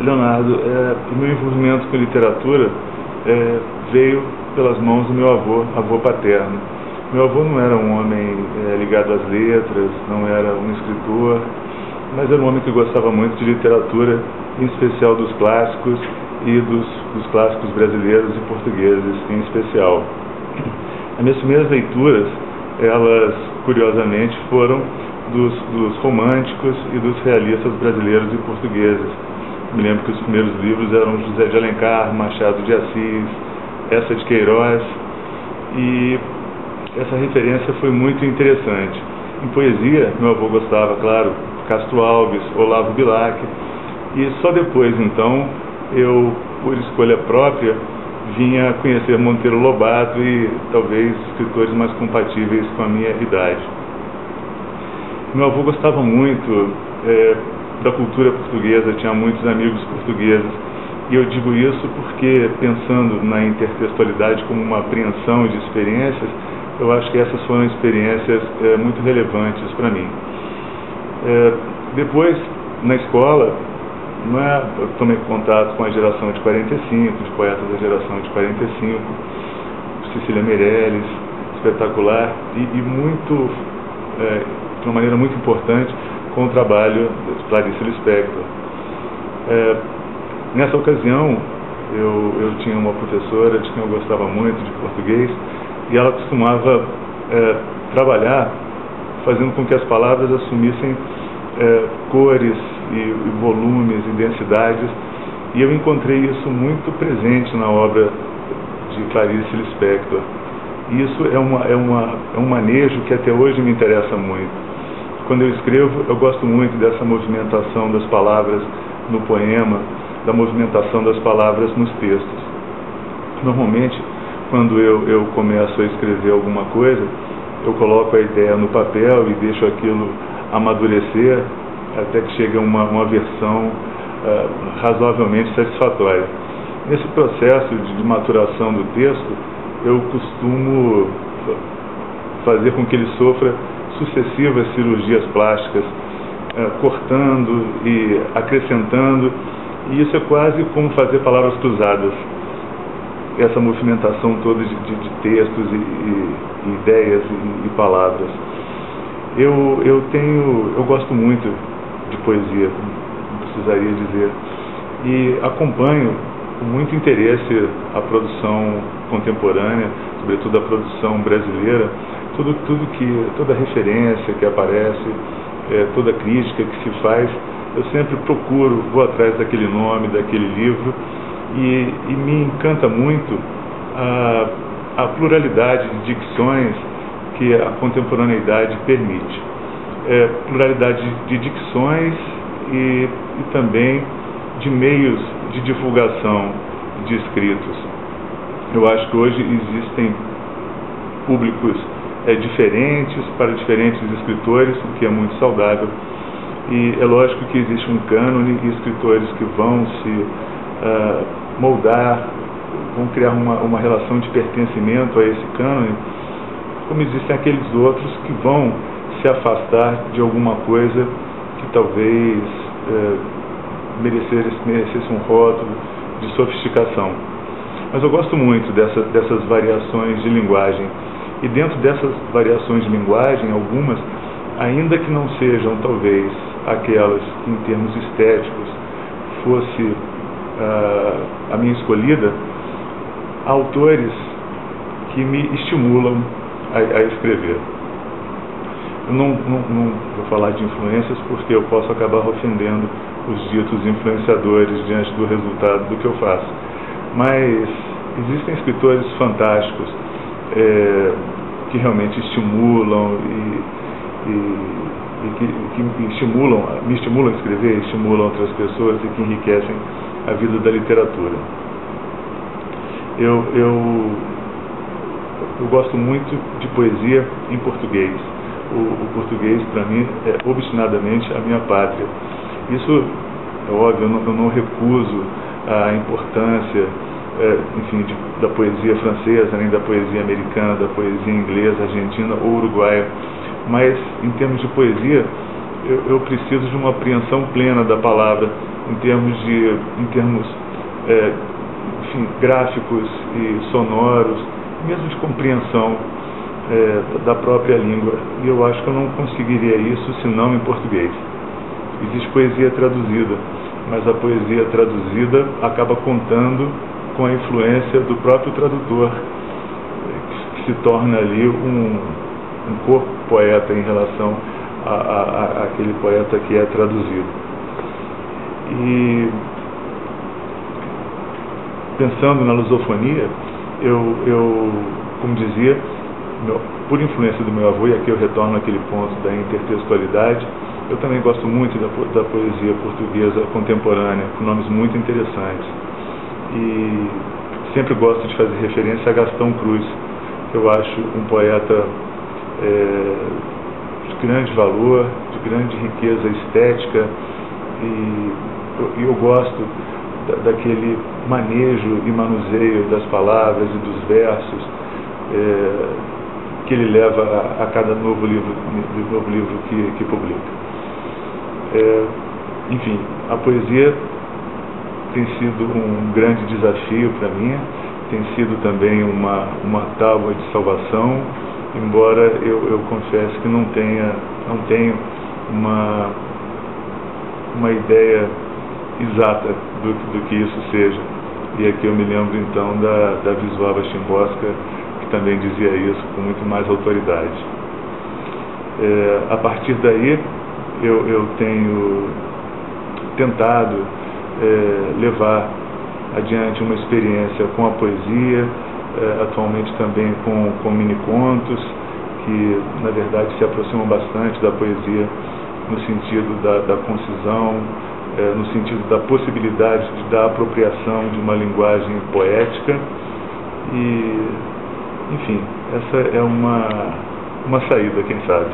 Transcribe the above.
Leonardo, o meu envolvimento com literatura veio pelas mãos do meu avô paterno. Meu avô não era um homem ligado às letras, não era um escritor, mas era um homem que gostava muito de literatura, em especial dos clássicos e dos clássicos brasileiros e portugueses em especial. As minhas primeiras leituras, elas curiosamente foram dos românticos e dos realistas brasileiros e portugueses. Me lembro que os primeiros livros eram José de Alencar, Machado de Assis, Eça de Queiroz, e essa referência foi muito interessante. Em poesia, meu avô gostava, claro, Castro Alves, Olavo Bilac, e só depois, então, eu, por escolha própria, vinha conhecer Monteiro Lobato e talvez escritores mais compatíveis com a minha idade. Meu avô gostava muito da cultura portuguesa, tinha muitos amigos portugueses, e eu digo isso porque, pensando na intertextualidade como uma apreensão de experiências, eu acho que essas foram experiências muito relevantes para mim. Depois, na escola, eu tomei contato com a geração de 45, de poetas da geração de 45, Cecília Meirelles, espetacular, e muito, de uma maneira muito importante, com o trabalho de Clarice Lispector. Nessa ocasião, eu tinha uma professora de quem eu gostava muito, de português, e ela costumava trabalhar fazendo com que as palavras assumissem cores e volumes e densidades, e eu encontrei isso muito presente na obra de Clarice Lispector. E isso é um manejo que até hoje me interessa muito. Quando eu escrevo, eu gosto muito dessa movimentação das palavras no poema, da movimentação das palavras nos textos. Normalmente, quando eu começo a escrever alguma coisa, eu coloco a ideia no papel e deixo aquilo amadurecer até que chegue a uma versão razoavelmente satisfatória. Nesse processo de maturação do texto, eu costumo fazer com que ele sofra sucessivas cirurgias plásticas, cortando e acrescentando, e isso é quase como fazer palavras cruzadas, essa movimentação toda de textos e ideias e palavras. Eu gosto muito de poesia, não precisaria dizer, e acompanho com muito interesse a produção contemporânea, sobretudo a produção brasileira, toda referência que aparece, toda crítica que se faz, eu sempre vou atrás daquele nome, daquele livro, e me encanta muito a pluralidade de dicções que a contemporaneidade permite. Pluralidade de dicções e também de meios de divulgação de escritos. Eu acho que hoje existem públicos diferentes para diferentes escritores, o que é muito saudável, e é lógico que existe um cânone e escritores que vão se moldar, vão criar uma relação de pertencimento a esse cânone, como existem aqueles outros que vão se afastar de alguma coisa que talvez merecesse um rótulo de sofisticação. Mas eu gosto muito dessas variações de linguagem. E dentro dessas variações de linguagem, algumas, ainda que não sejam talvez aquelas que em termos estéticos fosse a minha escolhida, há autores que me estimulam a escrever. Eu não vou falar de influências porque eu posso acabar ofendendo os ditos influenciadores diante do resultado do que eu faço. Mas existem escritores fantásticos que realmente estimulam e que me estimulam a escrever, estimulam outras pessoas e que enriquecem a vida da literatura. Eu gosto muito de poesia em português. O português, para mim, é obstinadamente a minha pátria. Isso é óbvio, eu não recuso a importância, enfim, da poesia francesa, nem da poesia americana, da poesia inglesa, argentina ou uruguaia. Mas, em termos de poesia, eu preciso de uma apreensão plena da palavra em termos enfim, gráficos e sonoros, mesmo de compreensão da própria língua. E eu acho que eu não conseguiria isso senão em português. Existe poesia traduzida, mas a poesia traduzida acaba contando com a influência do próprio tradutor, que se torna ali um corpo poeta em relação àquele poeta que é traduzido. E pensando na lusofonia, eu como dizia, por influência do meu avô, e aqui eu retorno àquele ponto da intertextualidade, eu também gosto muito da poesia portuguesa contemporânea, com nomes muito interessantes. E sempre gosto de fazer referência a Gastão Cruz, que eu acho um poeta de grande valor, de grande riqueza estética, e eu gosto daquele manejo e manuseio das palavras e dos versos que ele leva a cada novo livro que publica. Enfim, a poesia tem sido um grande desafio para mim, tem sido também uma tábua de salvação, embora eu confesse que não tenho uma ideia exata do que isso seja. E aqui eu me lembro então da Wisława Szymborska, que também dizia isso com muito mais autoridade. A partir daí eu tenho tentado levar adiante uma experiência com a poesia, atualmente também com mini-contos, que na verdade se aproximam bastante da poesia no sentido da concisão, no sentido da possibilidade da apropriação de uma linguagem poética. E, enfim, essa é uma saída, quem sabe.